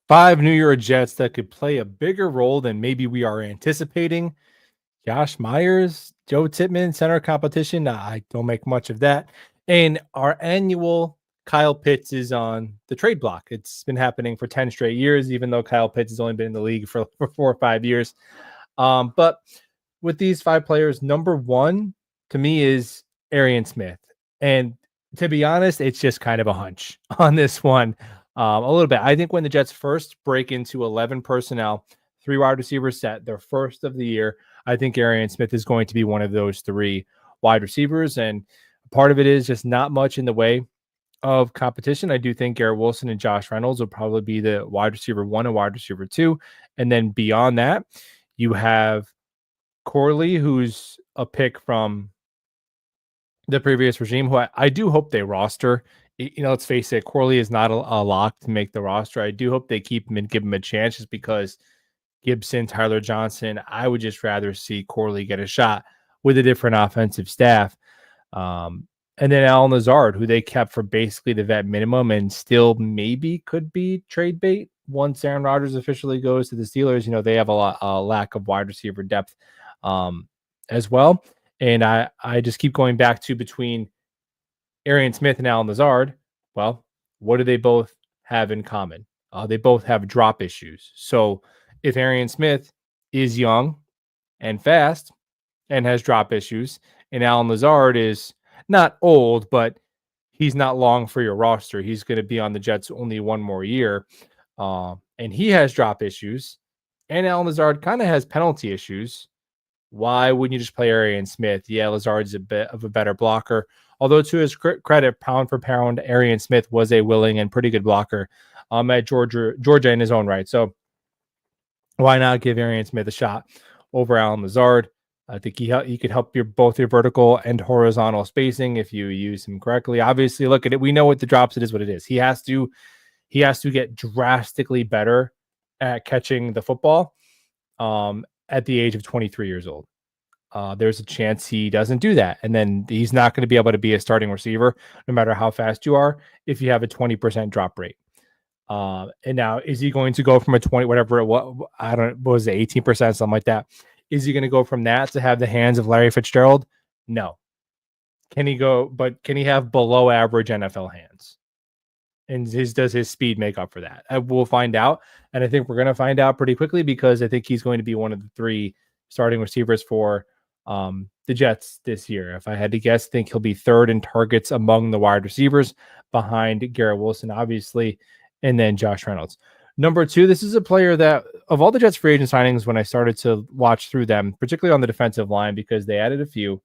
5 New York Jets that could play a bigger role than maybe we are anticipating. Josh Myers, Joe Tippmann, center competition. Nah, I don't make much of that. And our annual Kyle Pitts is on the trade block. It's been happening for 10 straight years, even though Kyle Pitts has only been in the league for 4 or 5 years. But with these 5 players, number one to me is Arian Smith. And to be honest, it's just kind of a hunch on this one. A little bit. I think when the Jets first break into 11 personnel, 3 wide receiver set, their first of the year, I think Arian Smith is going to be one of those 3 wide receivers. And part of it is just not much in the way of competition. I do think Garrett Wilson and Josh Reynolds will probably be the wide receiver 1 and wide receiver 2. And then beyond that, you have Corley, who's a pick from the previous regime, who I do hope they roster. Let's face it, Corley is not a lock to make the roster. I do hope they keep him and give him a chance just because Gibson, Tyler Johnson, I would just rather see Corley get a shot with a different offensive staff. And then Allen Lazard, who they kept for basically the vet minimum and still maybe could be trade bait once Aaron Rodgers officially goes to the Steelers. They have a lack of wide receiver depth as well. And I just keep going back to between Arian Smith and Allen Lazard. Well, what do they both have in common? They both have drop issues. So if Arian Smith is young and fast and has drop issues, and Allen Lazard is not old, but he's not long for your roster. He's going to be on the Jets only 1 more year. And he has drop issues. And Allen Lazard kind of has penalty issues. Why wouldn't you just play Arian Smith? Yeah, Lazard's a bit of a better blocker. Although to his credit, pound for pound, Arian Smith was a willing and pretty good blocker at Georgia in his own right. So why not give Arian Smith a shot over Allen Lazard? I think he could help both your vertical and horizontal spacing if you use him correctly. Obviously, look at it. We know with the drops, it is what it is. He has to get drastically better at catching the football at the age of 23 years old. There's a chance he doesn't do that. And then he's not going to be able to be a starting receiver, no matter how fast you are, if you have a 20% drop rate. And now, is he going to go from a 20, whatever it was, what was it, 18%, something like that? Is he going to go from that to have the hands of Larry Fitzgerald? No. Can he have below average NFL hands? And does his speed make up for that? We'll find out. And I think we're going to find out pretty quickly, because I think he's going to be one of the 3 starting receivers for the Jets this year. If I had to guess, I think he'll be 3rd in targets among the wide receivers, behind Garrett Wilson, obviously, and then Josh Reynolds. Number 2, this is a player that, of all the Jets free agent signings, when I started to watch through them, particularly on the defensive line, because they added a few,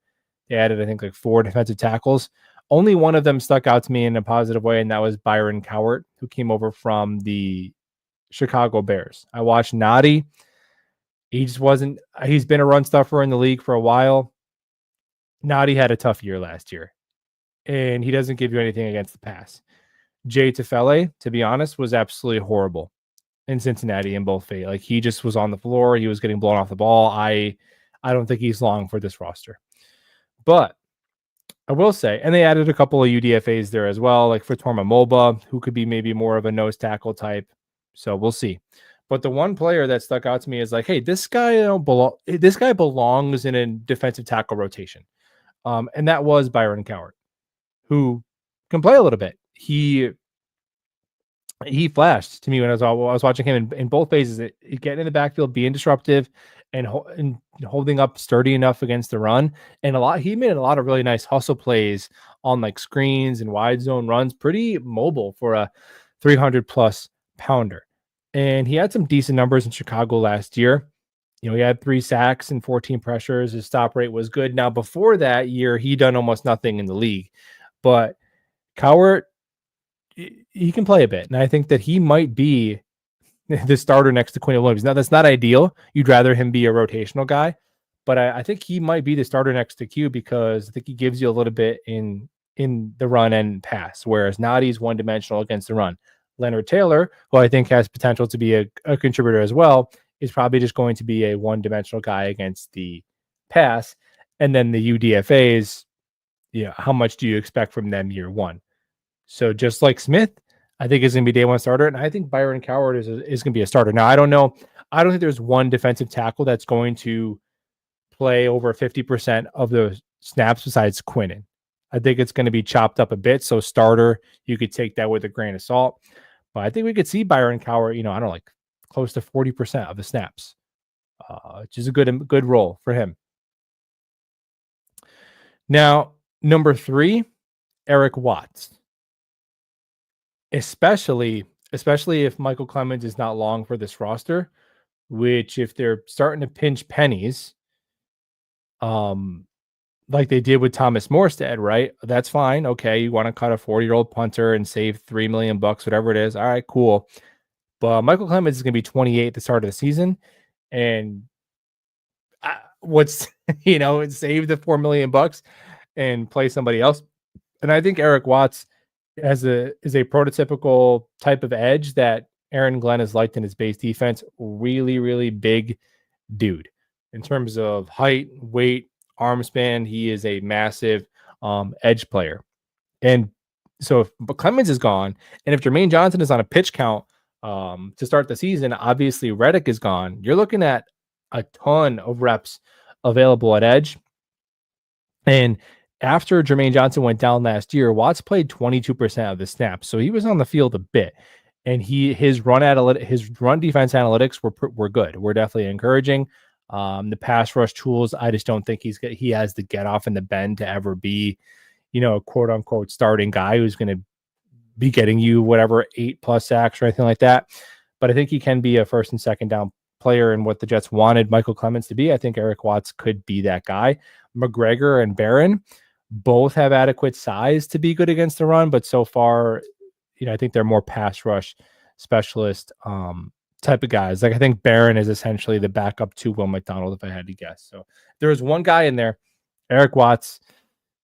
I think, like 4 defensive tackles. Only one of them stuck out to me in a positive way, and that was Byron Cowart, who came over from the Chicago Bears. I watched Noddy. He's been a run stuffer in the league for a while. Noddy had a tough year last year, and he doesn't give you anything against the pass. Jay Tufele, to be honest, was absolutely horrible in Cincinnati in both phases. Like, he just was on the floor. He was getting blown off the ball. I don't think he's long for this roster. But I will say, and they added a couple of UDFAs there as well, like for Torma Moba, who could be maybe more of a nose tackle type. So we'll see. But the one player that stuck out to me is like, hey, this guy belongs in a defensive tackle rotation. And that was Byron Cowart, who can play a little bit. He flashed to me when I was watching him in both phases. Getting in the backfield, being disruptive, and holding up sturdy enough against the run. And he made a lot of really nice hustle plays on like screens and wide zone runs. Pretty mobile for a 300+ pounder. And he had some decent numbers in Chicago last year. He had 3 sacks and 14 pressures. His stop rate was good. Now, before that year, he done almost nothing in the league. But Cowart, he can play a bit. And I think that he might be the starter next to Quinn Williams. Now, that's not ideal. You'd rather him be a rotational guy. But I think he might be the starter next to Q, because I think he gives you a little bit in the run and pass, whereas Noddy's one-dimensional against the run. Leonard Taylor, who I think has potential to be a contributor as well, is probably just going to be a one-dimensional guy against the pass. And then the UDFAs, how much do you expect from them year 1? So just like Smith, I think is going to be day one starter, and I think Byron Coward is going to be a starter. Now, I don't know. I don't think there's one defensive tackle that's going to play over 50% of the snaps besides Quinnen. I think it's going to be chopped up a bit. So starter, you could take that with a grain of salt. But I think we could see Byron Coward, I don't know, like close to 40% of the snaps, which is a good role for him. Now, number 3, Eric Watts. Especially if Michael Clemens is not long for this roster, which if they're starting to pinch pennies, like they did with Thomas Morstead, right? That's fine. Okay, you want to cut a 40-year-old punter and save $3 million, whatever it is. All right, cool. But Michael Clemens is going to be 28 at the start of the season, and what's save the $4 million and play somebody else. And I think Eric Watts is a prototypical type of edge that Aaron Glenn has liked in his base defense. Really, really big dude in terms of height, weight, arm span. He is a massive edge player. And so if Clemens is gone, and if Jermaine Johnson is on a pitch count to start the season, obviously Reddick is gone. You're looking at a ton of reps available at edge. And after Jermaine Johnson went down last year, Watts played 22% of the snaps. So he was on the field a bit. And his run defense analytics were good. We're definitely encouraging. The pass rush tools, I just don't think he has the get off and the bend to ever be, a quote unquote starting guy who's going to be getting you whatever 8+ sacks or anything like that. But I think he can be a first and second down player, and what the Jets wanted Michael Clemens to be. I think Eric Watts could be that guy. McGregor and Barron both have adequate size to be good against the run, but so far, I think they're more pass rush specialist type of guys. Like I think Barron is essentially the backup to Will McDonald, if I had to guess. So there's one guy in there. Eric Watts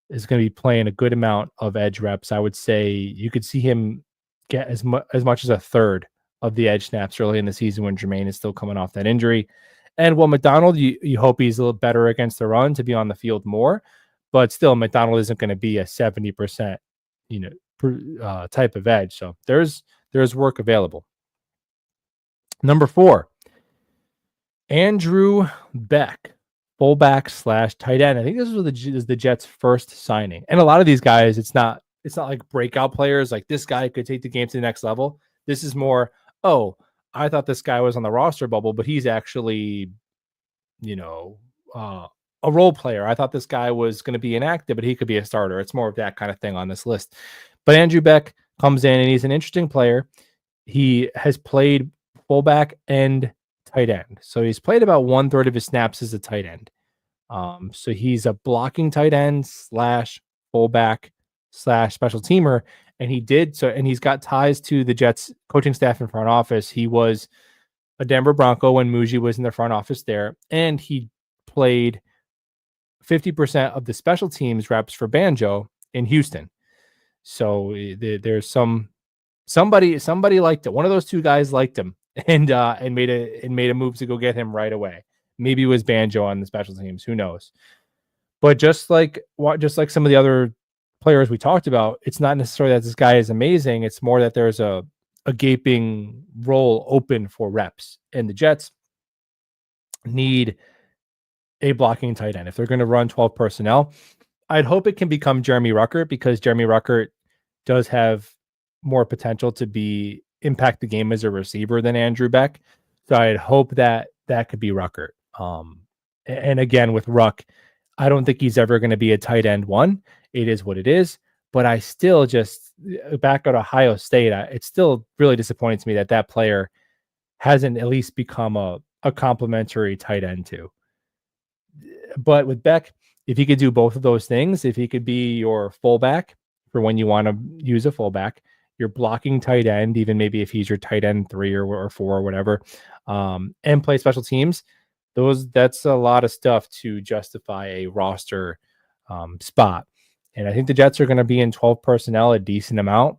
is going to be playing a good amount of edge reps. I would say you could see him get as much as a third of the edge snaps early in the season when Jermaine is still coming off that injury. And Will McDonald, you hope he's a little better against the run to be on the field more, but still McDonald isn't going to be a 70%, type of edge. So there's work available. Number 4, Andrew Beck, fullback / tight end. I think this was the Jets' first signing. And a lot of these guys, it's not like breakout players. Like this guy could take the game to the next level. This is more, I thought this guy was on the roster bubble, but he's actually, a role player. I thought this guy was going to be inactive, but he could be a starter. It's more of that kind of thing on this list. But Andrew Beck comes in and he's an interesting player. He has played fullback and tight end. So he's played about 1/3 of his snaps as a tight end. So he's a blocking tight end / fullback / special teamer. And he did so, and he's got ties to the Jets coaching staff and front office. He was a Denver Bronco when Muji was in the front office there, and he played 50% of the special teams reps for Banjo in Houston. So there's somebody liked it. One of those two guys liked him and made a move to go get him right away. Maybe it was Banjo on the special teams. Who knows? But just like some of the other players we talked about, it's not necessarily that this guy is amazing. It's more that there's a gaping role open for reps, and the Jets need a blocking tight end. If they're going to run 12 personnel, I'd hope it can become Jeremy Ruckert, because Jeremy Ruckert does have more potential to impact the game as a receiver than Andrew Beck. So I'd hope that could be Ruckert. And again, with Ruck, I don't think he's ever going to be a tight end one. It is what it is. But I still just, back at Ohio State, it's still really disappointing to me that player hasn't at least become a complimentary tight end too. But with Beck, if he could do both of those things, if he could be your fullback for when you want to use a fullback, your blocking tight end, even maybe if he's your tight end 3 or 4 or whatever, and play special teams, that's a lot of stuff to justify a roster spot. And I think the Jets are going to be in 12 personnel a decent amount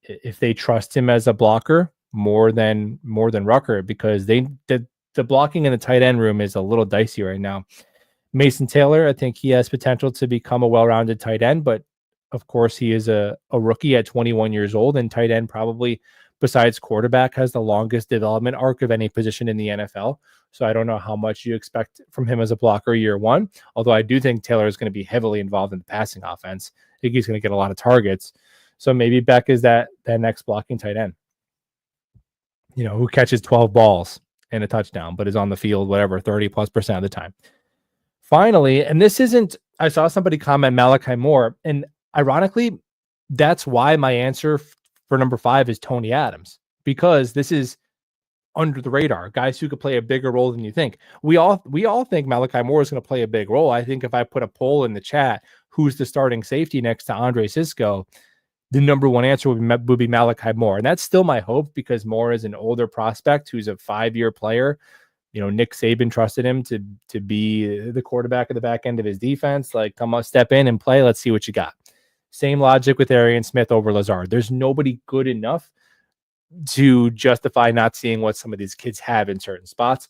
if they trust him as a blocker more than Ruckert, because the blocking in the tight end room is a little dicey right now. Mason Taylor, I think he has potential to become a well-rounded tight end, but of course, he is a rookie at 21 years old, and tight end probably, besides quarterback, has the longest development arc of any position in the NFL. So I don't know how much you expect from him as a blocker year one, although I do think Taylor is going to be heavily involved in the passing offense. I think he's going to get a lot of targets. So maybe Beck is that next blocking tight end, who catches 12 balls and a touchdown, but is on the field, whatever, 30+% of the time. Finally, and this isn't, I saw somebody comment Malachi Moore, and ironically, that's why my answer for number 5 is Tony Adams, because this is under the radar, guys who could play a bigger role than you think. We all think Malachi Moore is going to play a big role. I think if I put a poll in the chat, who's the starting safety next to Andre Cisco, the number one answer would be Malachi Moore. And that's still my hope, because Moore is an older prospect who's a 5-year player. Nick Saban trusted him to be the quarterback at the back end of his defense. Like, come on, step in and play. Let's see what you got. Same logic with Arian Smith over Lazard. There's nobody good enough to justify not seeing what some of these kids have in certain spots.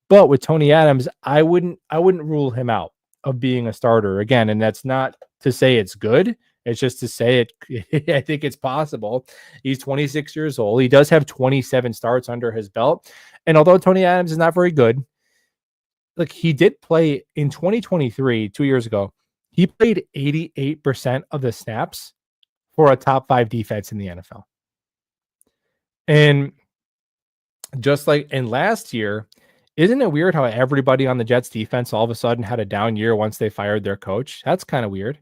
But with Tony Adams, I wouldn't rule him out of being a starter again. And that's not to say it's good. It's just to say it. I think it's possible. He's 26 years old. He does have 27 starts under his belt. And although Tony Adams is not very good, like, he did play in 2023, 2 years ago, he played 88% of the snaps for a top 5 defense in the NFL. And just like in last year, isn't it weird how everybody on the Jets defense all of a sudden had a down year once they fired their coach? That's kind of weird.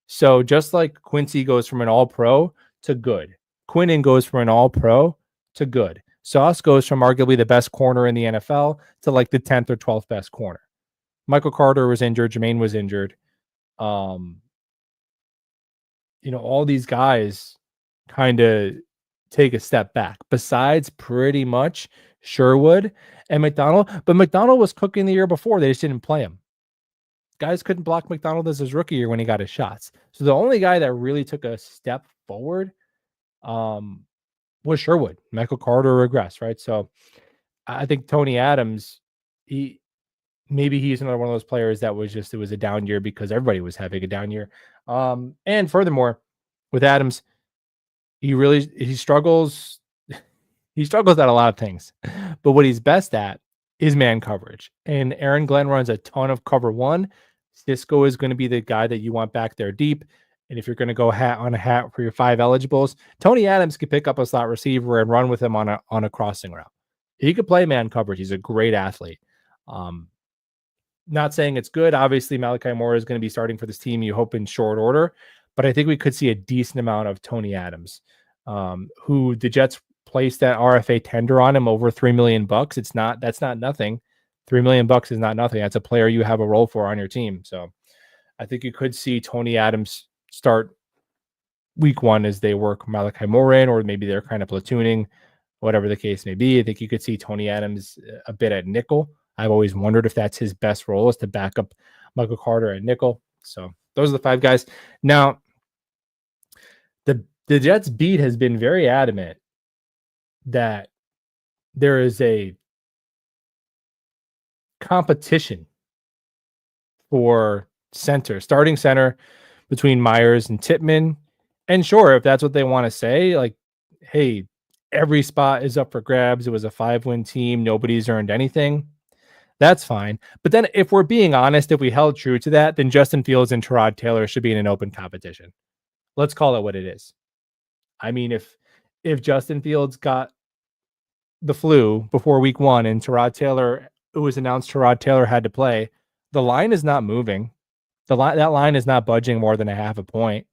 So just like Quincy goes from an all-pro to good, Quinnen goes from an all-pro to good. Sauce goes from arguably the best corner in the NFL to like the 10th or 12th best corner. Michael Carter was injured. Jermaine was injured. All these guys kind of take a step back, besides pretty much Sherwood and McDonald. But McDonald was cooking the year before. They just didn't play him. Guys couldn't block McDonald as his rookie year when he got his shots. So the only guy that really took a step forward was Sherwood. Michael Carter regressed, right? So I think Tony Adams, he's another one of those players that it was a down year because everybody was having a down year. And furthermore, with Adams, he struggles. He struggles at a lot of things, but what he's best at is man coverage. And Aaron Glenn runs a ton of cover one. Cisco is going to be the guy that you want back there deep. And if you're going to go hat on a hat for your 5 eligibles, Tony Adams could pick up a slot receiver and run with him on a crossing route. He could play man coverage. He's a great athlete. Not saying it's good. Obviously, Malachi Moore is going to be starting for this team, you hope, in short order. But I think we could see a decent amount of Tony Adams, who the Jets placed that RFA tender on him over $3 million. That's not nothing. $3 million is not nothing. That's a player you have a role for on your team. So I think you could see Tony Adams start week 1 as they work Malachi Moore in, or maybe they're kind of platooning, whatever the case may be. I think you could see Tony Adams a bit at nickel. I've always wondered if that's his best role, is to back up Michael Carter at nickel. So those are the 5 guys. Now, the Jets beat has been very adamant that there is a competition for starting center between Myers and Tippmann. And sure, if that's what they want to say, like, hey, every spot is up for grabs. It was a 5-win team. Nobody's earned anything. That's fine. But then if we're being honest, if we held true to that, then Justin Fields and Tyrod Taylor should be in an open competition. Let's call it what it is. I mean, if Justin Fields got the flu before week 1 and it was announced Tyrod Taylor had to play, the line is not moving. That line is not budging more than a half a point.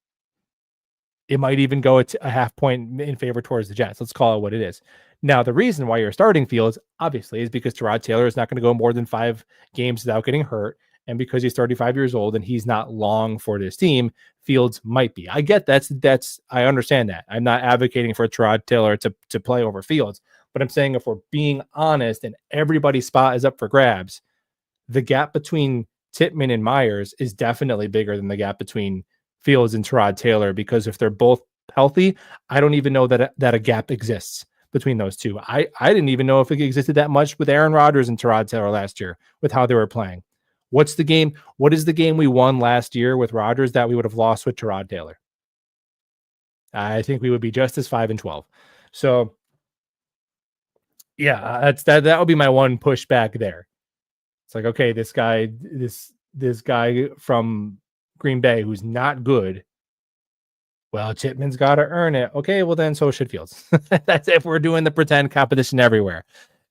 It might even go a half point in favor towards the Jets. Let's call it what it is. Now, the reason why you're starting Fields, obviously, is because Tyrod Taylor is not going to go more than 5 games without getting hurt. And because he's 35 years old and he's not long for this team, Fields might be. I get I understand that. I'm not advocating for Tyrod Taylor to play over Fields. But I'm saying, if we're being honest and everybody's spot is up for grabs, the gap between Tippmann and Myers is definitely bigger than the gap between Fields and Tyrod Taylor, because if they're both healthy, I don't even know that a gap exists between those two. I didn't even know if it existed that much with Aaron Rodgers and Tyrod Taylor last year with how they were playing. What is the game we won last year with Rodgers that we would have lost with Tyrod Taylor? I think we would be just as 5-12. So yeah, that would be my one pushback there. It's like, okay, this guy from Green Bay who's not good. Well, Chipman's got to earn it. Okay, well then so should Fields. That's if we're doing the pretend competition everywhere.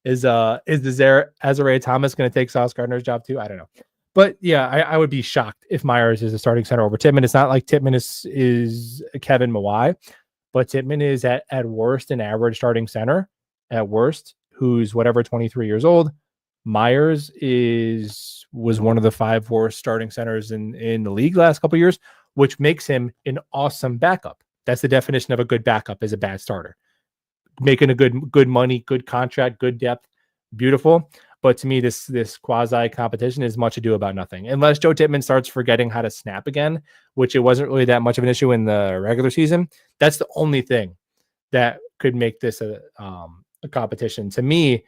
Is Azariah Thomas going to take Sauce Gardner's job too? I don't know. But yeah, I would be shocked if Myers is a starting center over Tippmann. It's not like Tippmann is Kevin Mawai, but Tippmann is at worst an average starting center at worst, who's whatever 23 years old. Myers was one of the 5 worst starting centers in the league last couple of years, which makes him an awesome backup. That's the definition of a good backup, is a bad starter. Making a good money, good contract, good depth, beautiful. But to me, this quasi competition is much ado about nothing. Unless Joe Tippmann starts forgetting how to snap again, which it wasn't really that much of an issue in the regular season. That's the only thing that could make this a competition. To me,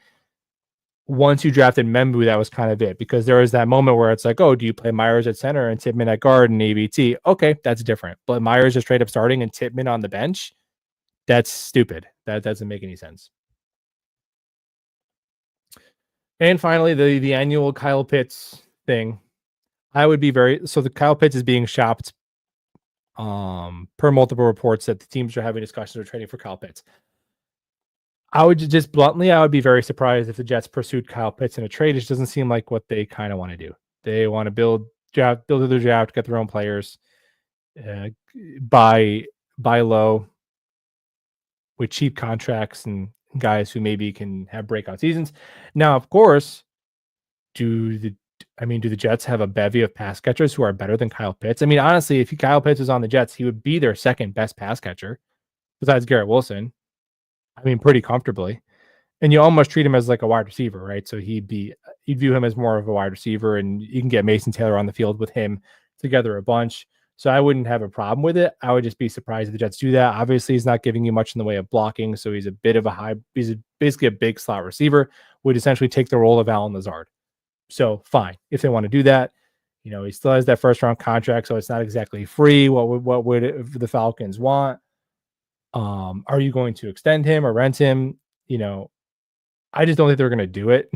once you drafted Membu, that was kind of it, because there was that moment where it's like, oh, do you play Myers at center and Tippmann at guard and ABT? Okay, that's different. But Myers is straight up starting and Tippmann on the bench. That's stupid. That doesn't make any sense. And finally, the annual Kyle Pitts thing. I would be the Kyle Pitts is being shopped per multiple reports that the teams are having discussions or trading for Kyle Pitts. I would just bluntly, I would be very surprised if the Jets pursued Kyle Pitts in a trade. It doesn't seem like what they kind of want to do. They want to build their draft, get their own players, buy low with cheap contracts and guys who maybe can have breakout seasons. Now, of course, do the Jets have a bevy of pass catchers who are better than Kyle Pitts? I mean, honestly, if Kyle Pitts was on the Jets, he would be their second best pass catcher besides Garrett Wilson. I mean, pretty comfortably. And you almost treat him as like a wide receiver, right? So you'd view him as more of a wide receiver, and you can get Mason Taylor on the field with him together a bunch. So I wouldn't have a problem with it. I would just be surprised if the Jets do that. Obviously, he's not giving you much in the way of blocking, so he's basically a big slot receiver, would essentially take the role of Allen Lazard. So fine, if they want to do that. He still has that first round contract, so it's not exactly free. What would the Falcons want? Are you going to extend him or rent him? I just don't think they're going to do it.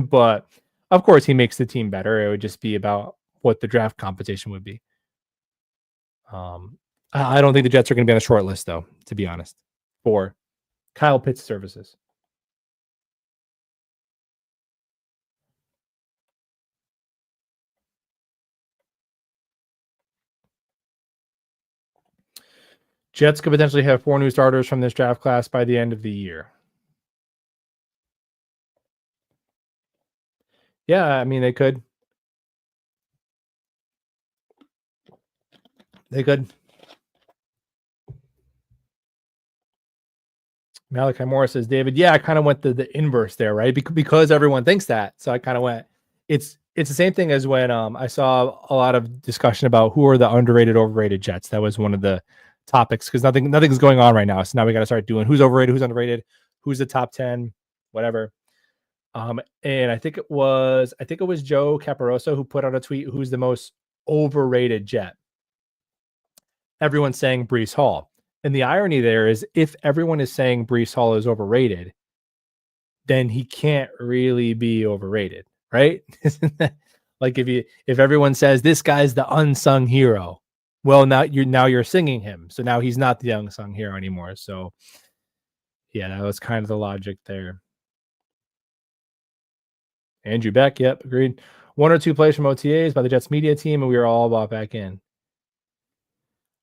But of course, he makes the team better. It would just be about what the draft competition would be. I don't think the Jets are going to be on the short list, though, to be honest, for Kyle Pitts services. Jets could potentially have 4 new starters from this draft class by the end of the year. Yeah, I mean, they could. They could. Malachi Morris says, David, yeah, I kind of went the inverse there, right? Because everyone thinks that. So I kind of went, it's the same thing as when I saw a lot of discussion about who are the underrated, overrated Jets. That was one of the topics, because nothing's going on right now. So now we got to start doing who's overrated, who's underrated, who's the top 10, whatever. And I think it was Joe Caparoso who put out a tweet, who's the most overrated Jet. Everyone's saying Breece Hall. And the irony there is, if everyone is saying Breece Hall is overrated, then he can't really be overrated, right? Like if everyone says this guy's the unsung hero, well, now you're singing him, so now he's not the unsung hero anymore. So yeah, that was kind of the logic there. Andrew Beck, yep, agreed. 1 or 2 plays from OTAs by the Jets media team, and we were all bought back in.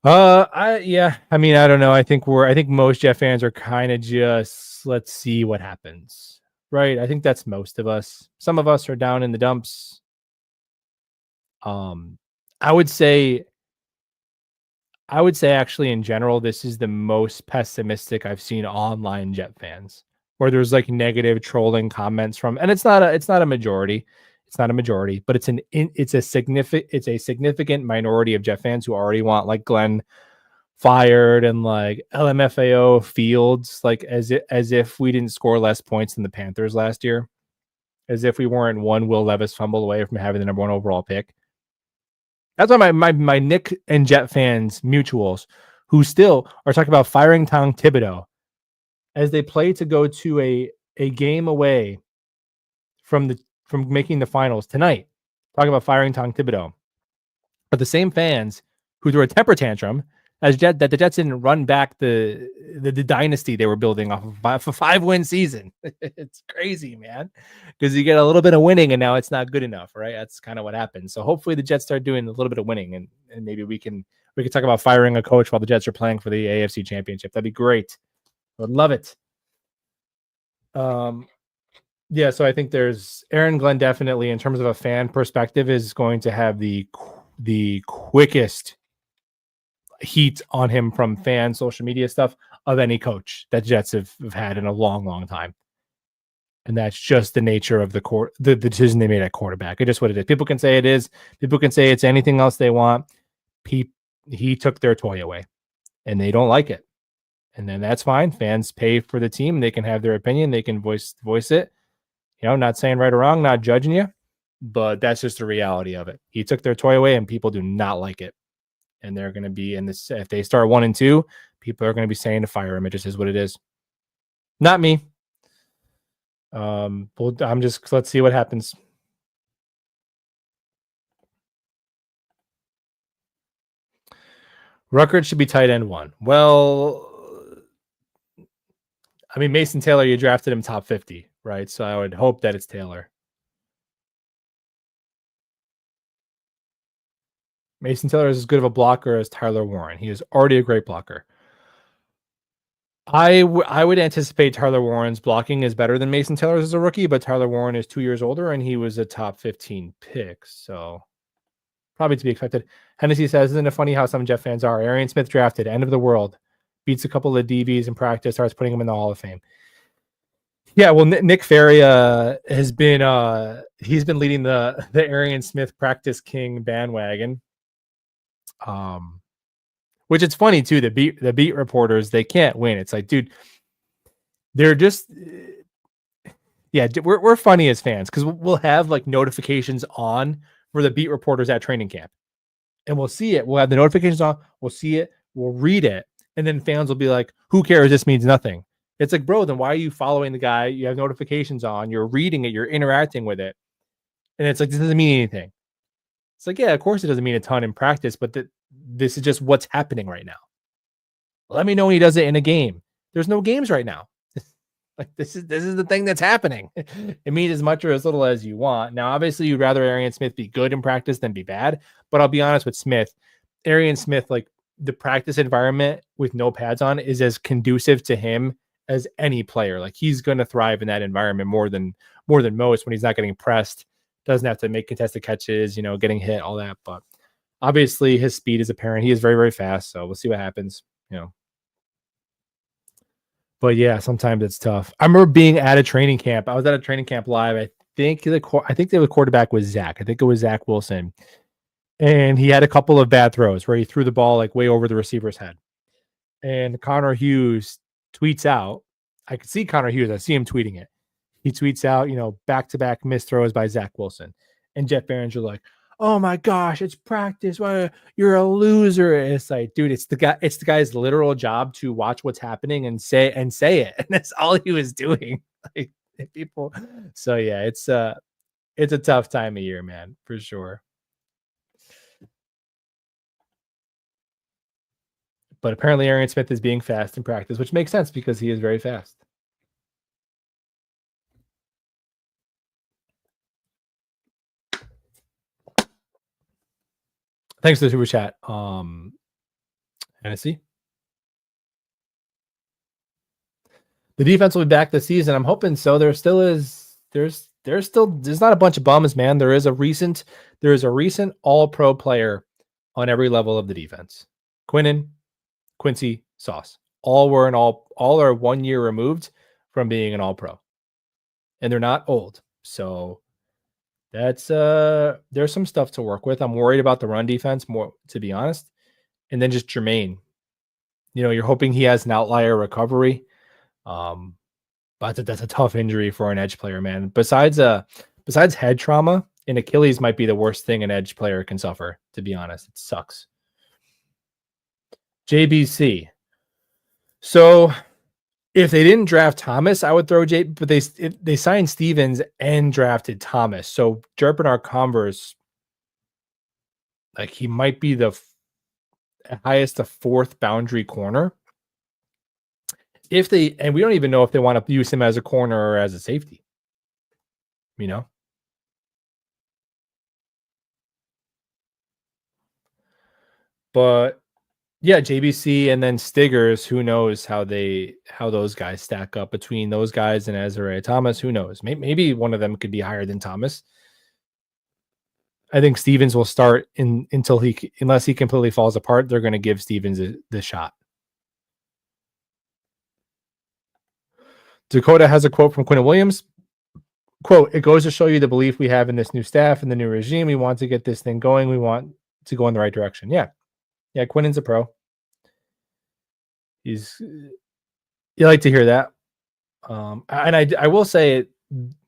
I don't know. I think most Jet fans are kind of just, let's see what happens, right? I think that's most of us. Some of us are down in the dumps. I would say actually in general, this is the most pessimistic I've seen online Jet fans, where there's like negative trolling comments from, and it's not a majority. It's not a majority, but it's a significant minority of Jet fans who already want like Glenn fired and like LMFAO Fields, like as if we didn't score less points than the Panthers last year, as if we weren't one Will Levis fumble away from having the number 1 overall pick. That's why my Nick and Jet fans mutuals who still are talking about firing Tom Thibodeau as they play to go to a game away from making the finals tonight. Talking about firing Tom Thibodeau. But the same fans who threw a temper tantrum that the Jets didn't run back the dynasty they were building off of a 5-win season. It's crazy, man, because you get a little bit of winning and now it's not good enough, right? That's kind of what happens. So hopefully the Jets start doing a little bit of winning, and maybe we can talk about firing a coach while the Jets are playing for the AFC Championship. That'd be great. I would love it. Yeah, so I think there's Aaron Glenn definitely, in terms of a fan perspective, is going to have the quickest heat on him from fan social media stuff of any coach that Jets have had in a long, long time. And that's just the nature of the decision they made at quarterback. It's just what it is. People can say it is. People can say it's anything else they want. He took their toy away, and they don't like it. And then that's fine. Fans pay for the team. They can have their opinion. They can voice it. You know, not saying right or wrong, not judging you, but that's just the reality of it. He took their toy away, and people do not like it. And they're going to be in this. If they start 1-2, people are going to be saying to fire him. It just is what it is. Not me. Let's see what happens. Rutgers should be tight end 1. Well, I mean, Mason Taylor, you drafted him top 50, right? So I would hope that it's Taylor. Mason Taylor is as good of a blocker as Tyler Warren. He is already a great blocker. I would anticipate Tyler Warren's blocking is better than Mason Taylor's as a rookie, but Tyler Warren is 2 years older and he was a top 15 pick. So probably to be expected. Hennessy says, isn't it funny how some Jet fans are? Arian Smith drafted, end of the world, beats a couple of DBs in practice, starts putting him in the Hall of Fame. Yeah, well, Nick Ferry has been he's been leading the Arian Smith practice king bandwagon. Which it's funny too. The beat reporters, they can't win. It's like, dude, they're just we're funny as fans because we'll have like notifications on for the beat reporters at training camp, and we'll see it. We'll have the notifications on. We'll see it. We'll read it, and then fans will be like, "Who cares? This means nothing." It's like, bro, then why are you following the guy? You have notifications on. You're reading it. You're interacting with it, and it's like this doesn't mean anything. It's like, yeah, of course it doesn't mean a ton in practice, but this is just what's happening right now. Let me know when he does it in a game. There's no games right now. Like this is the thing that's happening. It means as much or as little as you want. Now, obviously, you'd rather Arian Smith be good in practice than be bad. But I'll be honest with Smith. Arian Smith, like the practice environment with no pads on, is as conducive to him as any player. Like he's going to thrive in that environment more than most when he's not getting pressed. Doesn't have to make contested catches, getting hit, all that. But obviously, his speed is apparent. He is very, very fast. So we'll see what happens. But yeah, sometimes it's tough. I remember being at a training camp. I was at a training camp live. I think the quarterback was Zach. I think it was Zach Wilson. And he had a couple of bad throws where he threw the ball like way over the receiver's head. And Connor Hughes tweets out. I could see Connor Hughes. I see him tweeting it. He tweets out, back-to-back missed throws by Zach Wilson. And Jet Barons are like, oh my gosh, it's practice. Why you're a loser. And it's like, dude, it's the guy's literal job to watch what's happening and say it. And that's all he was doing. Like people. So yeah, it's a tough time of year, man, for sure. But apparently Arian Smith is being fast in practice, which makes sense because he is very fast. Thanks for the super chat. Hennessy. The defense will be back this season. I'm hoping so. There's not a bunch of bums, man. There is a recent all-pro player on every level of the defense. Quinnen, Quincy, Sauce. All are 1 year removed from being an all-pro. And they're not old. So that's there's some stuff to work with. I'm worried about the run defense more, to be honest. And then just Jermaine. You're hoping he has an outlier recovery. But that's a tough injury for an edge player, man. Besides head trauma, an Achilles might be the worst thing an edge player can suffer, to be honest. It sucks. JBC. So if they didn't draft Thomas, I would throw but they signed Stevens and drafted Thomas. So Jerp and our Converse, like he might be the highest to fourth boundary corner. If they, and we don't even know if they want to use him as a corner or as a safety, you know? But yeah, JBC and then Stiggers, who knows how those guys stack up between those guys and Azariah Thomas, who knows? Maybe one of them could be higher than Thomas. I think Stevens will start unless he completely falls apart. They're going to give Stevens the shot. Dakota has a quote from Quinn Williams. Quote, "It goes to show you the belief we have in this new staff and the new regime. We want to get this thing going. We want to go in the right direction." Yeah. Quinnen's a pro. You like to hear that. And I will say,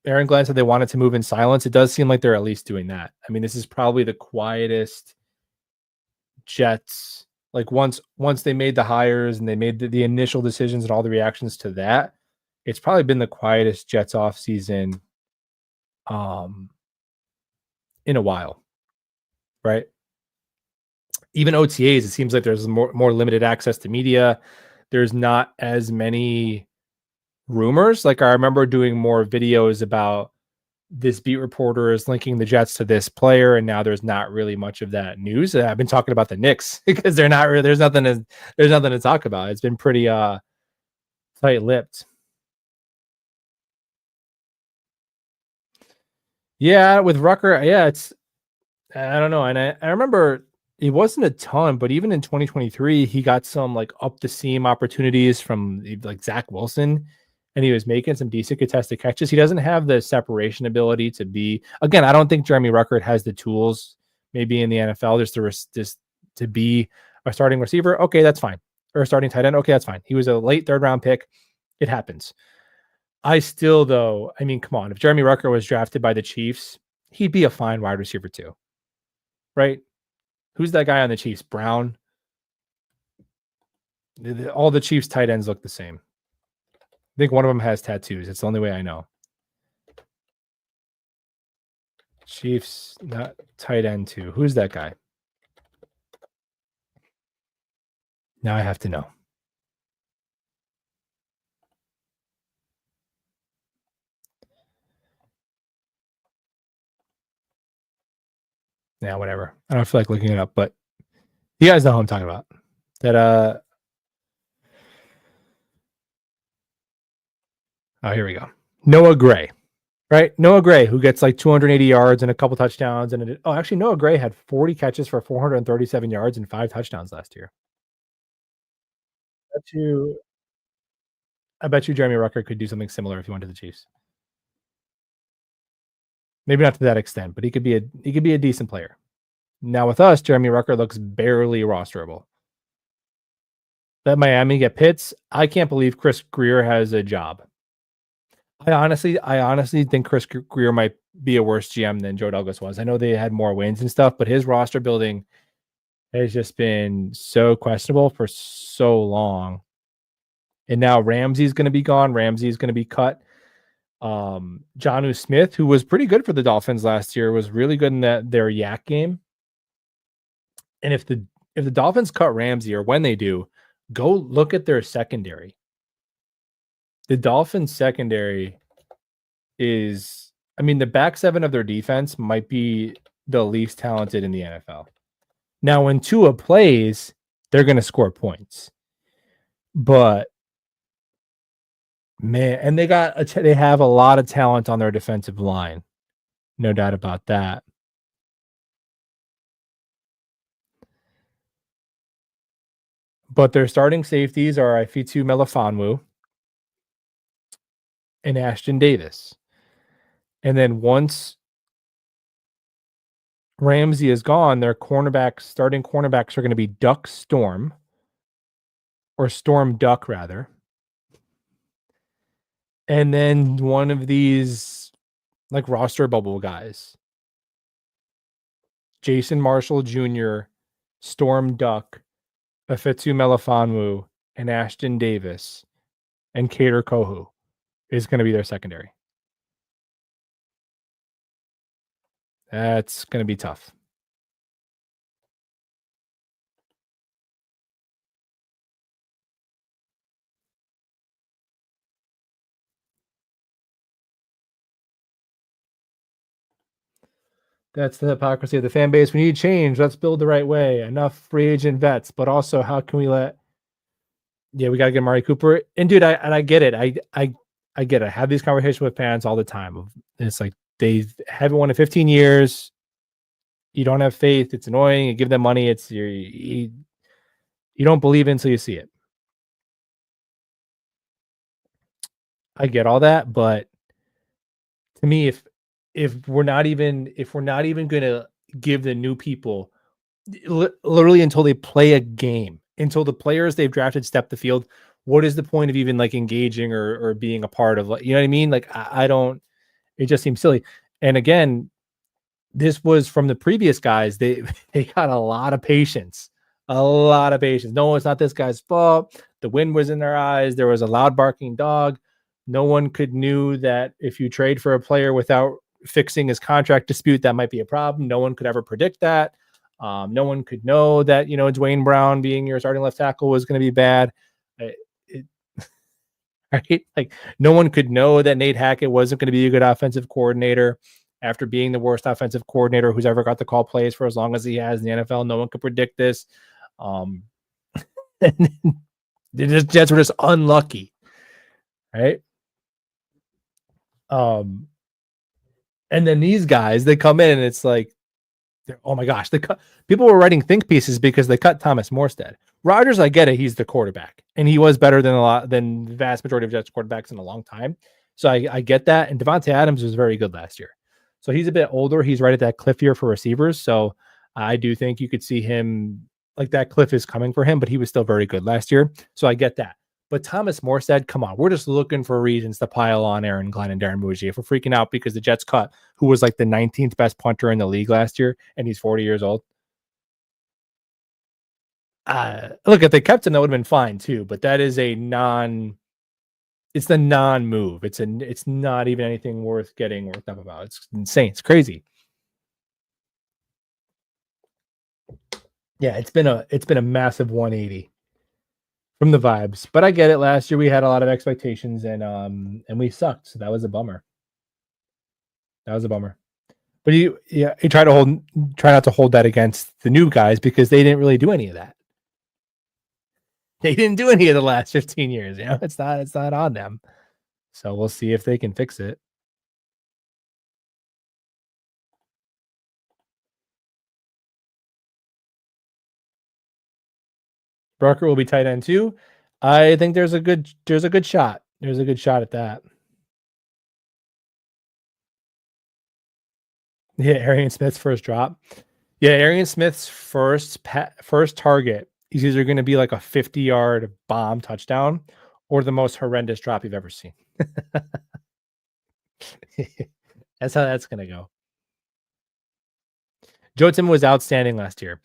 Aaron Glenn said they wanted to move in silence. It does seem like they're at least doing that. I mean, this is probably the quietest Jets. Like once they made the hires and they made the initial decisions and all the reactions to that, it's probably been the quietest Jets off season in a while, right? Even OTAs, it seems like there's more limited access to media. There's not as many rumors. Like I remember doing more videos about this beat reporter is linking the Jets to this player, and now there's not really much of that news. I've been talking about the Knicks because they're not really, there's nothing to talk about. It's been pretty tight-lipped. Yeah, with Rucker, yeah, it's I don't know. And I remember it wasn't a ton, but even in 2023, he got some like up the seam opportunities from like Zach Wilson, and he was making some decent contested catches. He doesn't have the separation ability to be, again, I don't think Jeremy Ruckert has the tools maybe in the NFL just to be a starting receiver. Okay, that's fine. Or a starting tight end. Okay, that's fine. He was a late third round pick. It happens. I still, though, I mean, come on. If Jeremy Ruckert was drafted by the Chiefs, he'd be a fine wide receiver too. Right? Who's that guy on the Chiefs? Brown. All the Chiefs tight ends look the same. I think one of them has tattoos. It's the only way I know. Chiefs, not tight end too. Who's that guy? Now I have to know. Yeah, whatever. I don't feel like looking it up, but you guys know who I'm talking about. That oh, here we go. Noah Gray. Right? Noah Gray, who gets like 280 yards and a couple touchdowns. And actually, Noah Gray had 40 catches for 437 yards and 5 touchdowns last year. I bet you Jeremy Rucker could do something similar if he went to the Chiefs. Maybe not to that extent, but he could be a decent player. Now with us, Jeremy Rucker looks barely rosterable. Let Miami get Pitts. I can't believe Chris Grier has a job. I honestly think Chris Grier might be a worse GM than Joe Douglas was. I know they had more wins and stuff, but his roster building has just been so questionable for so long. And now Ramsey's going to be gone. Ramsey's going to be cut. Jonnu Smith, who was pretty good for the Dolphins last year, was really good in their yak game. And if the Dolphins cut Ramsey, or when they do, go look at their secondary. The Dolphins secondary is, I mean, the back seven of their defense might be the least talented in the NFL. Now, when Tua plays, they're going to score points. But man, and they have a lot of talent on their defensive line. No doubt about that. But their starting safeties are Ifeatu Melifonwu and Ashton Davis. And then once Ramsey is gone, their starting cornerbacks are going to be Duck Storm, or Storm Duck rather. And then one of these like roster bubble guys, Jason Marshall Jr., Storm Duck, Ifeatu Melifonwu and Ashton Davis and Kader Kohu is going to be their secondary. That's going to be tough. That's the hypocrisy of the fan base. We need change. Let's build the right way. Enough free agent vets, but also how can we let? Yeah, we got to get Amari Cooper. And dude, I get it. I get it. I have these conversations with fans all the time. It's like they haven't won in 15 years. You don't have faith. It's annoying. You give them money. It's you don't believe it until you see it. I get all that, but to me, if we're not even gonna give the new people literally until they play a game, until the players they've drafted step the field, what is the point of even like engaging or being a part of, like, you know what I mean? Like I don't. It just seems silly. And again, this was from the previous guys. They they got a lot of patience, a lot of patience. No, it's not this guy's fault. The wind was in their eyes. There was a loud barking dog. No one could knew that if you trade for a player without fixing his contract dispute, that might be a problem. No one could ever predict that. No one could know that, you know, Dwayne Brown being your starting left tackle was going to be bad. Right? Like no one could know that Nate Hackett wasn't going to be a good offensive coordinator after being the worst offensive coordinator who's ever got to call plays for as long as he has in the NFL. No one could predict this. The Jets were just unlucky, right? And then these guys, they come in and it's like, oh my gosh, people were writing think pieces because they cut Thomas Morstead. Rodgers, I get it, he's the quarterback, and he was better than the vast majority of Jets quarterbacks in a long time. So I get that. And Devontae Adams was very good last year. So he's a bit older. He's right at that cliff here for receivers. So I do think you could see him, like, that cliff is coming for him, but he was still very good last year. So I get that. But Thomas Morstead, come on, we're just looking for reasons to pile on Aaron Glenn and Darren Bougie. If we're freaking out because the Jets cut who was like the 19th best punter in the league last year, and he's 40 years old. Look, if they kept him, that would have been fine too. But that is it's the non-move. It's not even anything worth getting worked up about. It's insane. It's crazy. Yeah, it's been a massive 180 from the vibes. But I get it. Last year we had a lot of expectations and we sucked. So that was a bummer. But you try not to hold that against the new guys because they didn't really do any of that. They didn't do any of the last 15 years. You know, it's not on them. So we'll see if they can fix it. Barker will be tight end too. I think there's a good shot. There's a good shot at that. Yeah, Arian Smith's first drop. Yeah, Arian Smith's first target is either going to be like a 50-yard bomb touchdown or the most horrendous drop you've ever seen. That's how that's going to go. Joe Timmon was outstanding last year.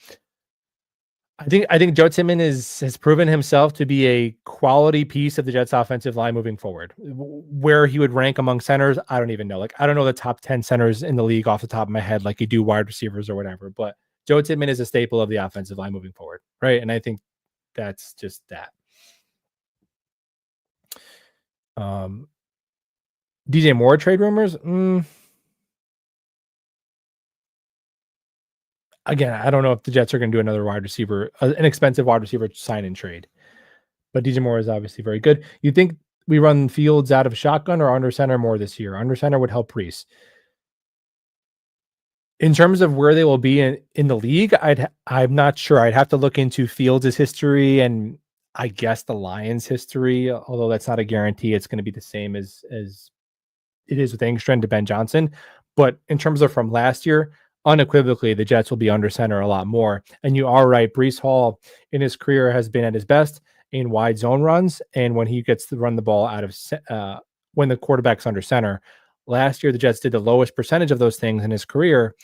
I think Joe Timmon has proven himself to be a quality piece of the Jets offensive line moving forward. Where he would rank among centers, I don't even know. Like, I don't know the top 10 centers in the league off the top of my head, like you do wide receivers or whatever. But Joe Timmon is a staple of the offensive line moving forward, right? And I think that's just that. DJ Moore trade rumors. Again, I don't know if the Jets are going to do another wide receiver, an expensive wide receiver sign and trade. But DJ Moore is obviously very good. You think we run Fields out of shotgun or under center more this year? Under center would help Reese. In terms of where they will be in the league, I'm not sure. I'd have to look into Fields' history and I guess the Lions' history, although that's not a guarantee. It's going to be the same as it is with Engstrand to Ben Johnson. But in terms of from last year, unequivocally, the Jets will be under center a lot more. And you are right. Breece Hall in his career has been at his best in wide zone runs. And when he gets to run the ball out of when the quarterback's under center. Last year, the Jets did the lowest percentage of those things in his career,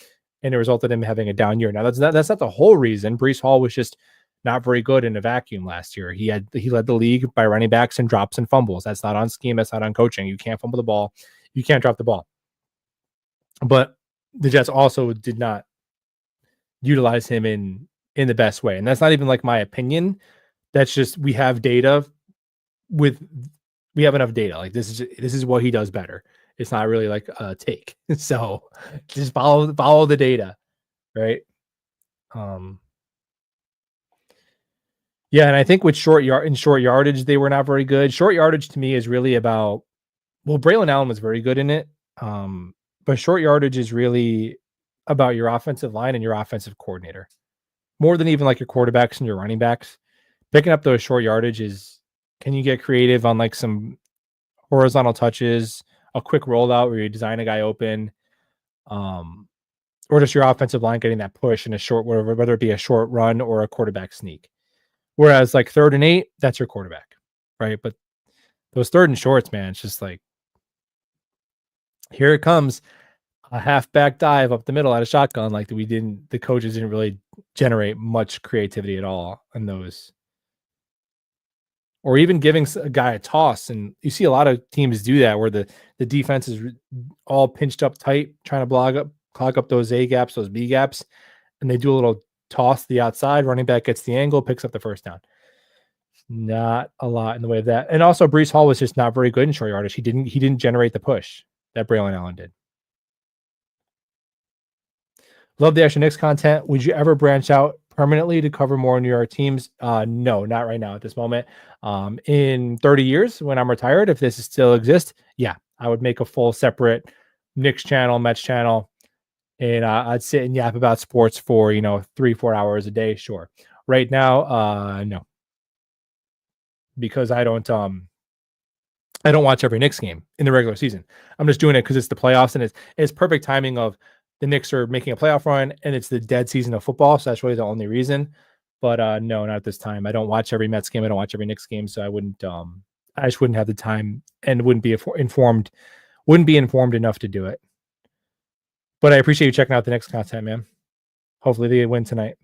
and it resulted in him having a down year. Now, that's not the whole reason. Breece Hall was just not very good in a vacuum last year. He led the league by running backs and drops and fumbles. That's not on scheme. That's not on coaching. You can't fumble the ball. You can't drop the ball. But the Jets also did not utilize him in the best way. And that's not even like my opinion. That's just we have data we have enough data. Like this is what he does better. It's not really like a take. So just follow the data, right? Yeah, and I think with short yardage, they were not very good. Short yardage to me is really about Braylon Allen was very good in it. But short yardage is really about your offensive line and your offensive coordinator. More than even like your quarterbacks and your running backs. Picking up those short yardage is, can you get creative on like some horizontal touches, a quick rollout where you design a guy open, or just your offensive line getting that push in a short, whether it be a short run or a quarterback sneak. Whereas like 3rd and 8, that's your quarterback, right? But those 3rd and shorts, man, it's just like, here it comes, a halfback dive up the middle at a shotgun. Like the coaches didn't really generate much creativity at all in those. Or even giving a guy a toss. And you see a lot of teams do that where the defense is all pinched up tight, trying to clog up those A gaps, those B gaps. And they do a little toss to the outside. Running back gets the angle, picks up the first down. Not a lot in the way of that. And also Breece Hall was just not very good in short yardage. He didn't generate the push that Braylon Allen did. Love the extra Knicks content. Would you ever branch out permanently to cover more New York teams? No, not right now at this moment. In 30 years, when I'm retired, if this still exists, yeah, I would make a full separate Knicks channel, Mets channel, and I'd sit and yap about sports for 3-4 hours a day. Sure. Right now, no, because I don't watch every Knicks game in the regular season. I'm just doing it because it's the playoffs and it's perfect timing of the Knicks are making a playoff run and it's the dead season of football. So that's really the only reason. But no, not at this time. I don't watch every Mets game. I don't watch every Knicks game. So I just wouldn't have the time and wouldn't be informed enough to do it. But I appreciate you checking out the Knicks content, man. Hopefully they win tonight.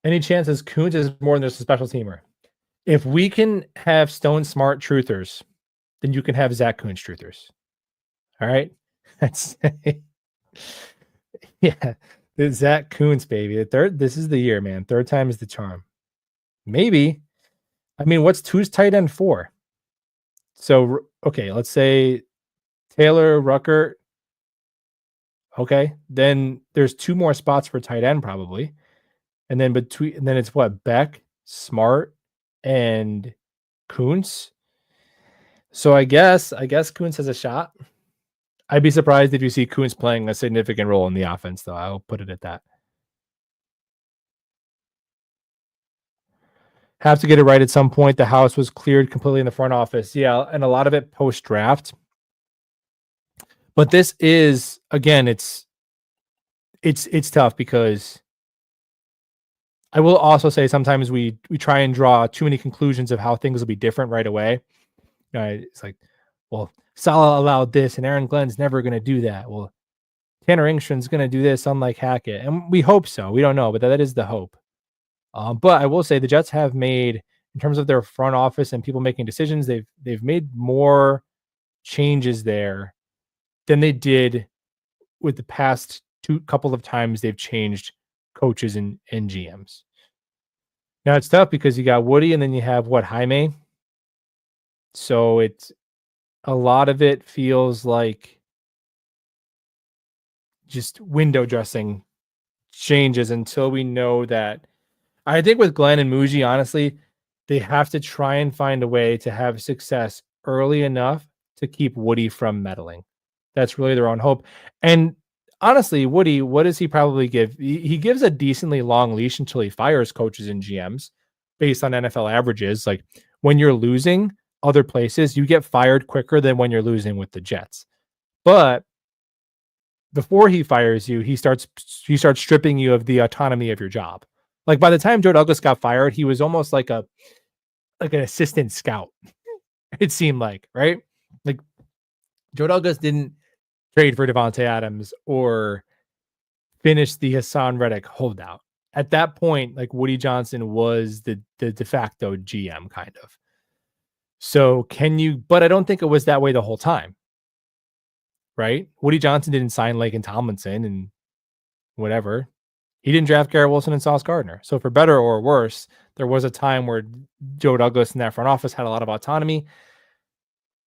Any chances Kuntz is more than just a special teamer? If we can have Stone Smart truthers, then you can have Zach Kuntz truthers. All right? That's yeah. The Zach Kuntz, baby. This is the year, man. 3rd time is the charm. Maybe. I mean, what's 2's tight end for? So, okay, let's say Taylor, Ruckert. Okay, then there's 2 more spots for tight end probably. And then it's what? Beck, Smart, and Kuntz. So I guess Kuntz has a shot. I'd be surprised if you see Kuntz playing a significant role in the offense, though. I'll put it at that. Have to get it right at some point. The house was cleared completely in the front office. Yeah, and a lot of it post-draft. But this is, again, it's tough because I will also say sometimes we try and draw too many conclusions of how things will be different right away. It's like, well, Saleh allowed this, and Aaron Glenn's never going to do that. Well, Tanner Engstrand's going to do this, unlike Hackett, and we hope so. We don't know, but that is the hope. But I will say the Jets have made, in terms of their front office and people making decisions, they've made more changes there than they did with the past couple of times they've changed coaches and GMs. Now it's tough because you got Woody and then you have Jaime. So it's a lot of it feels like just window dressing changes until we know that. I think with Glenn and Muji, honestly, they have to try and find a way to have success early enough to keep Woody from meddling. That's really their own hope. And honestly, Woody, what does he probably give? He gives a decently long leash until he fires coaches and GMs based on NFL averages. Like when you're losing other places, you get fired quicker than when you're losing with the Jets. But before he fires you, he starts stripping you of the autonomy of your job. Like by the time Joe Douglas got fired, he was almost like an assistant scout. It seemed like, right? Like Joe Douglas didn't trade for Devontae Adams or finish the Hassan Reddick holdout. At that point, like Woody Johnson was the de facto GM kind of. So but I don't think it was that way the whole time. Right? Woody Johnson didn't sign Laken Tomlinson and whatever. He didn't draft Garrett Wilson and Sauce Gardner. So for better or worse, there was a time where Joe Douglas and that front office had a lot of autonomy.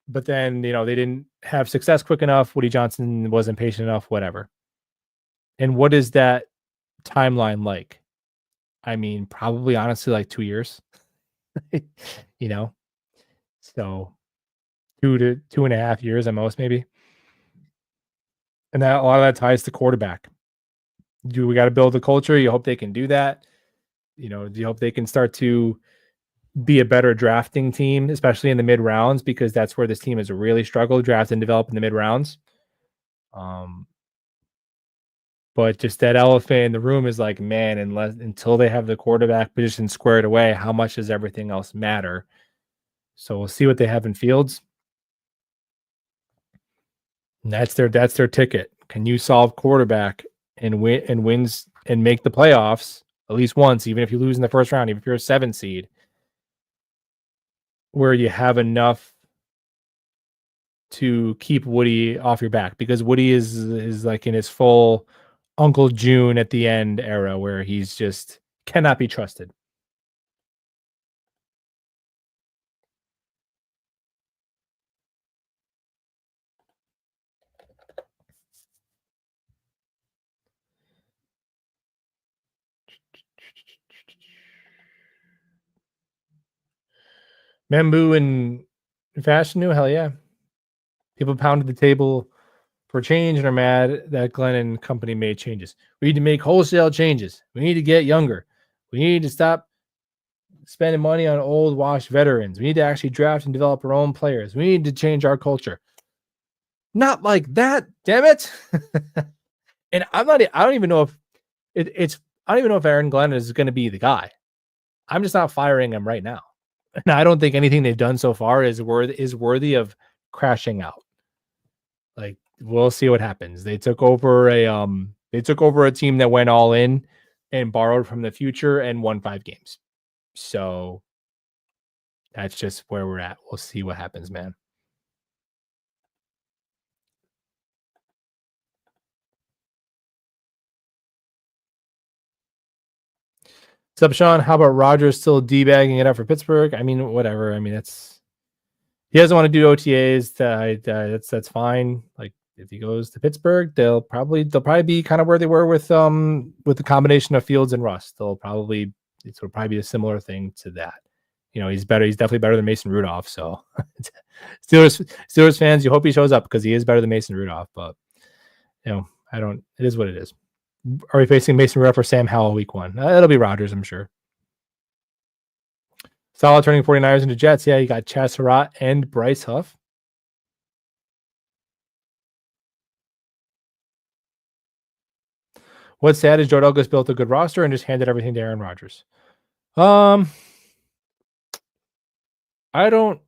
But then, they didn't have success quick enough. Woody Johnson wasn't patient enough, whatever. And what is that timeline like? I mean, probably honestly like 2 years. So 2 to 2.5 years at most, maybe. And that a lot of that ties to quarterback. We got to build a culture. You hope they can do that. Do you hope they can start to be a better drafting team, especially in the mid rounds, because that's where this team has really struggled, draft and develop in the mid rounds. But just that elephant in the room is like, man, until they have the quarterback position squared away, how much does everything else matter? So we'll see what they have in Fields. And that's their ticket. Can you solve quarterback and wins and make the playoffs at least once, even if you lose in the first round, even if you're a 7 seed, where you have enough to keep Woody off your back? Because Woody is like in his full Uncle June at the end era where he's just cannot be trusted. Mambu and Fashanu, hell yeah. People pounded the table for change and are mad that Glenn and company made changes. We need to make wholesale changes. We need to get younger. We need to stop spending money on old washed veterans. We need to actually draft and develop our own players. We need to change our culture. Not like that, damn it. And I don't even know if Aaron Glenn is going to be the guy. I'm just not firing him right now. And I don't think anything they've done so far is worthy of crashing out. Like, we'll see what happens. They took over a team that went all in and borrowed from the future and won 5 games. So that's just where we're at. We'll see what happens, man. What's up, Sean? How about Rodgers still debagging it up for Pittsburgh? I mean, whatever. I mean, he doesn't want to do OTAs. That's fine. Like, if he goes to Pittsburgh, they'll probably be kind of where they were with the combination of Fields and Russ. It'll probably be a similar thing to that. He's better. He's definitely better than Mason Rudolph. So Steelers fans, you hope he shows up because he is better than Mason Rudolph. But it is what it is. Are we facing Mason Rudolph or Sam Howell week 1? It'll be Rodgers, I'm sure. Solid turning 49ers into Jets. Yeah, you got Chaz Surratt and Bryce Huff. What's sad is Joe Douglas built a good roster and just handed everything to Aaron Rodgers. I don't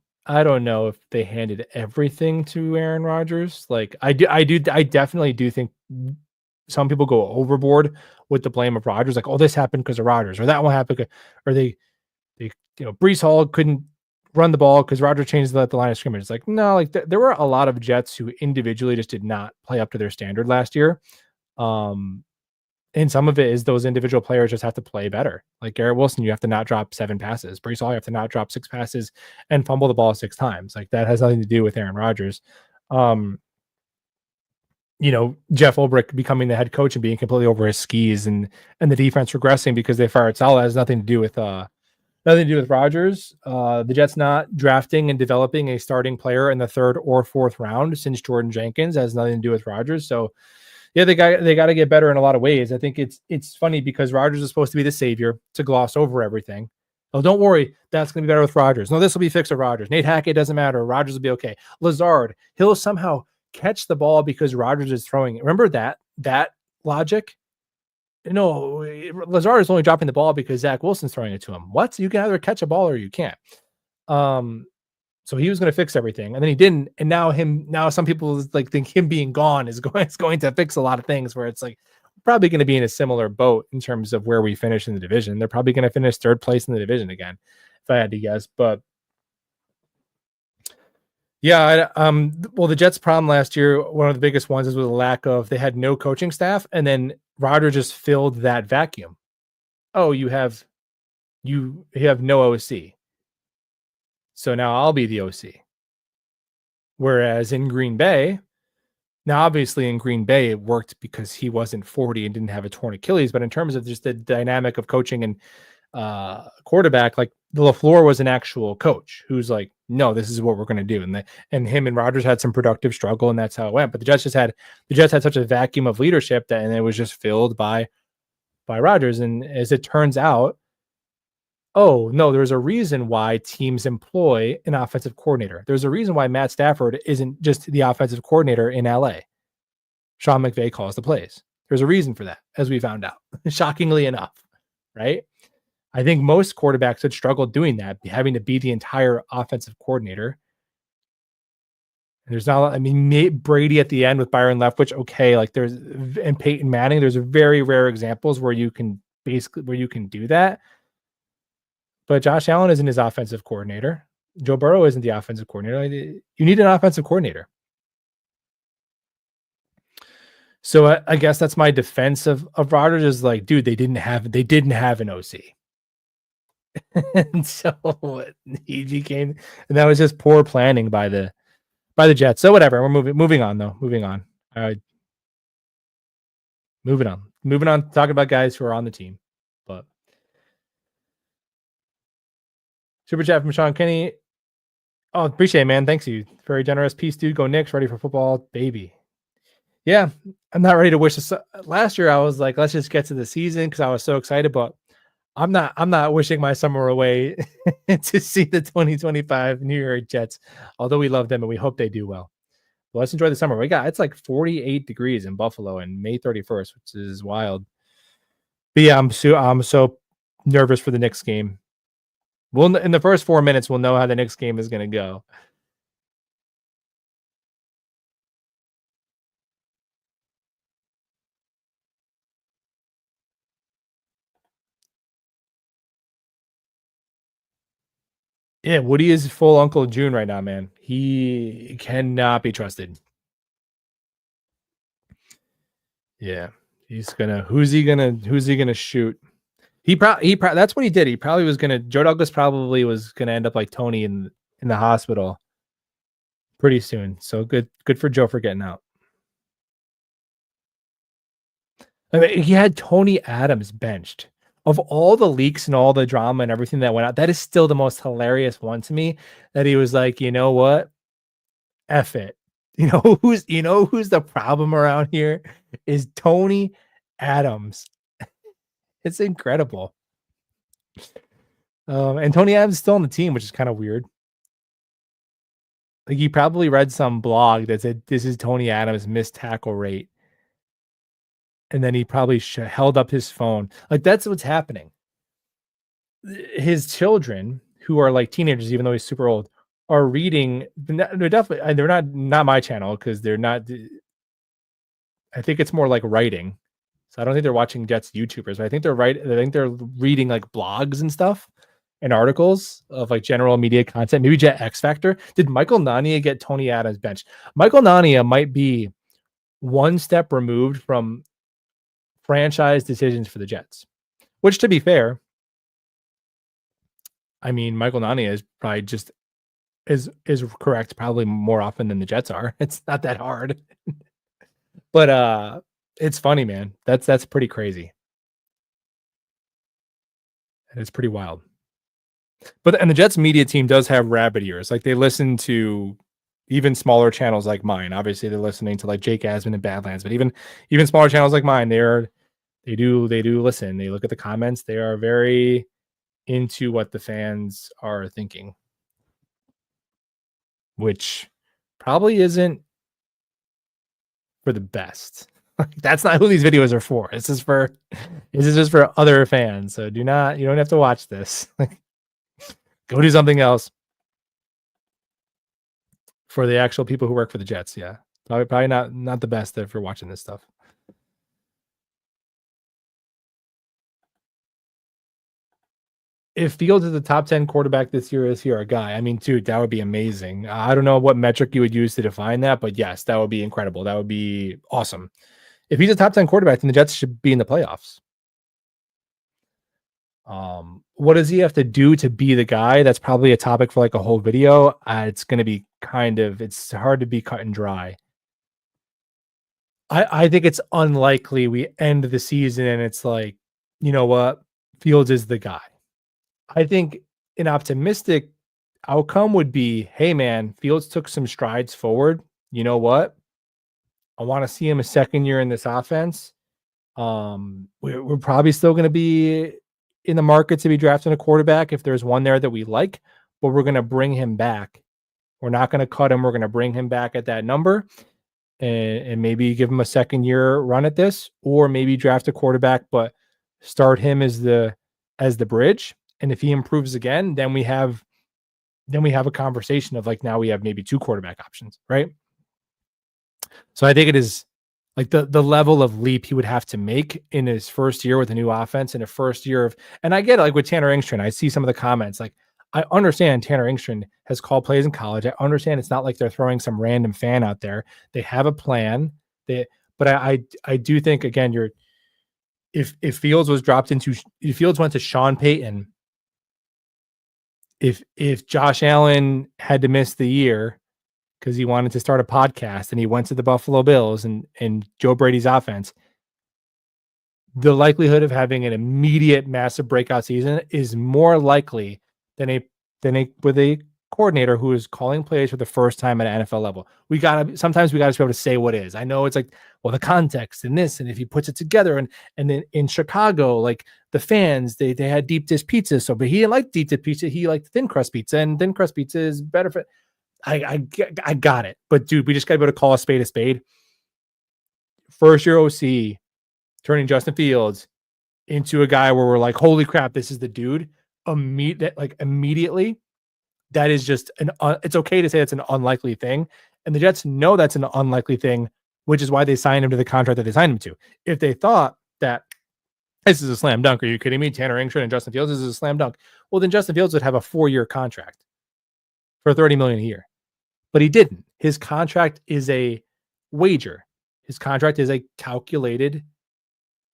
know if they handed everything to Aaron Rodgers. Like, I definitely do think some people go overboard with the blame of Rodgers. Like, oh, this happened because of Rodgers, or that one happened, or they Breece Hall couldn't run the ball because Rodgers changed the line of scrimmage. It's like, no, like there were a lot of Jets who individually just did not play up to their standard last year. And some of it is those individual players just have to play better. Like Garrett Wilson, you have to not drop 7 passes. Breece Hall, you have to not drop 6 passes and fumble the ball 6 times. Like, that has nothing to do with Aaron Rodgers. Jeff Ulbrich becoming the head coach and being completely over his skis and the defense regressing because they fired Saleh has nothing to do with Rodgers. The Jets not drafting and developing a starting player in the 3rd or 4th round since Jordan Jenkins has nothing to do with Rodgers. So yeah, they got to get better in a lot of ways. I think it's funny because Rodgers is supposed to be the savior to gloss over everything. Oh, don't worry, that's going to be better with Rodgers. No, this will be fixed with Rodgers. Nate Hackett doesn't matter. Rodgers will be okay. Lazard, he'll somehow catch the ball because Rodgers is throwing it. Remember that logic? No, Lazard is only dropping the ball because Zach Wilson's throwing it to him. What? You can either catch a ball or you can't. So So he was going to fix everything, and then he didn't. And now some people like think him being gone is going to fix a lot of things. Where it's like probably going to be in a similar boat in terms of where we finish in the division. They're probably going to finish third place in the division again, if I had to guess. But yeah, well, the Jets' problem last year, one of the biggest ones, is with the lack of they had no coaching staff, and then Rodgers just filled that vacuum. Oh, you have no OC. So now I'll be the OC. Whereas in Green Bay, now obviously in Green Bay, it worked because he wasn't 40 and didn't have a torn Achilles. But in terms of just the dynamic of coaching and quarterback, like LaFleur was an actual coach who's like, no, this is what we're going to do. And him and Rodgers had some productive struggle, and that's how it went. But the Jets had such a vacuum of leadership that, and it was just filled by Rodgers. And as it turns out, oh, no, there's a reason why teams employ an offensive coordinator. There's a reason why Matt Stafford isn't just the offensive coordinator in LA. Sean McVay calls the plays. There's a reason for that, as we found out, shockingly enough, right? I think most quarterbacks would struggle doing that, having to be the entire offensive coordinator. And there's not, I mean, Brady at the end with Byron Leftwich, okay, like and Peyton Manning, there's very rare examples where you can do that. But Josh Allen isn't his offensive coordinator. Joe Burrow isn't the offensive coordinator. You need an offensive coordinator. So I guess that's my defense of Rodgers is like, dude, they didn't have an OC. And so he became, and that was just poor planning by the Jets. So whatever, we're moving on though. Moving on. Moving on. Talking about guys who are on the team. But super chat from Sean Kenny. Oh, appreciate it, man. Thanks you. Very generous. Peace, dude. Go Knicks. Ready for football, baby. Yeah, I'm not ready to wish this. Last year, I was like, let's just get to the season because I was so excited. But I'm not wishing my summer away to see the 2025 New York Jets. Although we love them and we hope they do well. But let's enjoy the summer. It's like 48 degrees in Buffalo and May 31st, which is wild. But yeah, I'm so nervous for the Knicks game. We'll in the first 4 minutes, we'll know how the Knicks game is going to go. Yeah, Woody is full Uncle June right now, man. He cannot be trusted. Yeah, who's he gonna shoot? He probably that's what he did. He probably was gonna. Joe Douglas probably was gonna end up like Tony in the hospital pretty soon. So good for Joe for getting out. I mean, he had Tony Adams benched. Of all the leaks and all the drama and everything that went out, that is still the most hilarious one to me. That he was like, you know what, F it. You know who's the problem around here is Tony Adams. It's incredible. And Tony Adams is still on the team, which is kind of weird. Like he probably read some blog that said this is Tony Adams' missed tackle rate. And then he probably held up his phone. Like that's what's happening. His children, who are like teenagers, even though he's super old, are reading. They're definitely, they're not my channel because they're not. I think it's more like writing. So I don't think they're watching Jets YouTubers, but I think they're reading like blogs and stuff and articles of like general media content. Maybe Jet X Factor. Did Michael Nania get Tony Adams benched? Michael Nania might be one step removed from franchise decisions for the Jets, which to be fair, I mean, Michael Nania is probably just is correct probably more often than the Jets are. It's not that hard. But it's funny, man. That's pretty crazy. And it's pretty wild. And the Jets media team does have rabbit ears. Like they listen to even smaller channels like mine. Obviously, they're listening to like Jake Asman and Badlands, but even smaller channels like mine, they do listen. They look at the comments. They are very into what the fans are thinking, which probably isn't for the best. That's not who these videos are for. This is just for other fans. So you don't have to watch this. Go do something else. For the actual people who work for the Jets, yeah. Probably not the best if you're watching this stuff. If Fields is the top 10 quarterback this year, is he our guy? I mean, dude, that would be amazing. I don't know what metric you would use to define that, but yes, that would be incredible. That would be awesome. If he's a top 10 quarterback, then the Jets should be in the playoffs. What does he have to do to be the guy? That's probably a topic for like a whole video. It's going to be it's hard to be cut and dry. I think it's unlikely we end the season and it's like, you know what? Fields is the guy. I think an optimistic outcome would be, hey man, Fields took some strides forward. You know what? I want to see him a second year in this offense. We're probably still going to be in the market to be drafting a quarterback if there's one there that we like, but we're going to bring him back. We're not going to cut him. We're going to bring him back at that number and maybe give him a second year run at this, or maybe draft a quarterback, but start him as the bridge. And if he improves again, then we have a conversation of like, now we have maybe two quarterback options, right? So I think it is like the level of leap he would have to make in his first year with a new offense, in a first year of, and I get it, like with Tanner Engstrand, I see some of the comments, like I understand Tanner Engstrand has called plays in college. I understand it's not like they're throwing some random fan out there. They have a plan. But I do think, again, if Fields was dropped into, if Fields went to Sean Payton, if Josh Allen had to miss the year because he wanted to start a podcast and he went to the Buffalo Bills and Joe Brady's offense, the likelihood of having an immediate massive breakout season is more likely than with a coordinator who is calling plays for the first time at an NFL level. Sometimes we gotta be able to say what is. I know it's like, well, the context and this, and if he puts it together, and then in Chicago, like the fans, they had deep dish pizza, but he didn't like deep dish pizza. He liked thin crust pizza, and thin crust pizza is better for. I got it, but dude, we just gotta be able to call a spade a spade. First year OC turning Justin Fields into a guy where we're like, holy crap, this is the dude. Immediately, that is just it's okay to say it's an unlikely thing. And the Jets know that's an unlikely thing, which is why they signed him to the contract that they signed him to. If they thought that this is a slam dunk, are you kidding me? Tanner Engstrand and Justin Fields, this is a slam dunk. Well, then Justin Fields would have a 4-year contract for $30 million a year. But he didn't. His contract is a wager. His contract is a calculated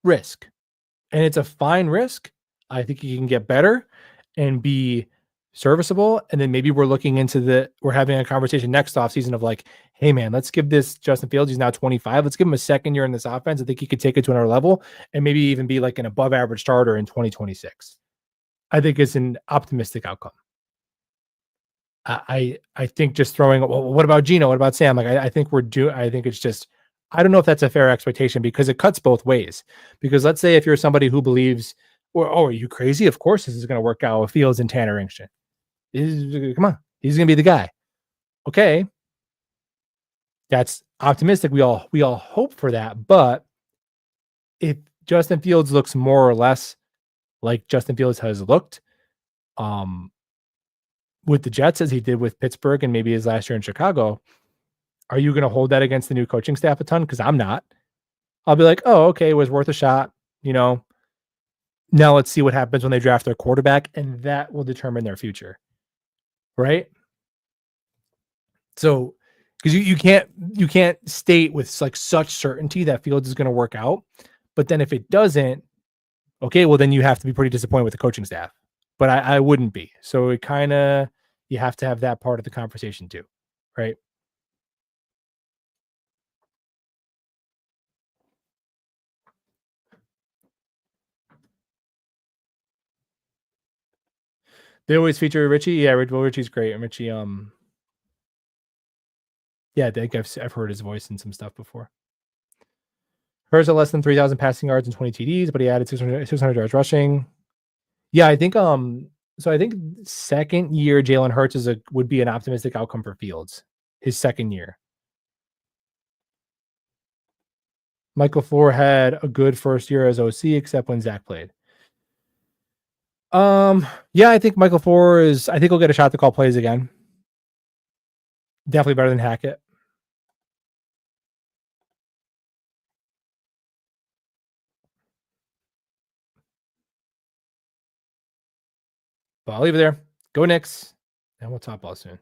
risk. And it's a fine risk. I think he can get better and be serviceable. And then maybe we're having a conversation next offseason of like, hey man, let's give this Justin Fields, he's now 25. Let's give him a second year in this offense. I think he could take it to another level and maybe even be like an above average starter in 2026. I think it's an optimistic outcome. I think just throwing, well, what about Gino? What about Sam? Like, I think I think it's just, I don't know if that's a fair expectation because it cuts both ways. Because let's say if you're somebody who believes, are you crazy? Of course, this is going to work out with Fields and Tanner Engstrand. Come on, he's going to be the guy. Okay, that's optimistic. We all hope for that. But if Justin Fields looks more or less like Justin Fields has looked, with the Jets as he did with Pittsburgh and maybe his last year in Chicago, are you going to hold that against the new coaching staff a ton? Because I'm not. I'll be like, oh, okay, it was worth a shot. Now let's see what happens when they draft their quarterback, and that will determine their future. Right? So, because you can't state with like such certainty that Fields is going to work out, but then if it doesn't, okay, well then you have to be pretty disappointed with the coaching staff. But I wouldn't be. So it kind of, you have to have that part of the conversation too, right? They always feature Richie. Yeah, Richie's great. And Richie, yeah, I think I've heard his voice in some stuff before. Hurts at less than 3,000 passing yards and 20 TDs, but he added 600 yards rushing. Yeah, I think so I think second year Jalen Hurts would be an optimistic outcome for Fields. His second year. Mike LaFleur had a good first year as OC, except when Zach played. Yeah, I think Michael LaFleur I think he'll get a shot to call plays again. Definitely better than Hackett. But I'll leave it there. Go Knicks, and we'll talk ball soon.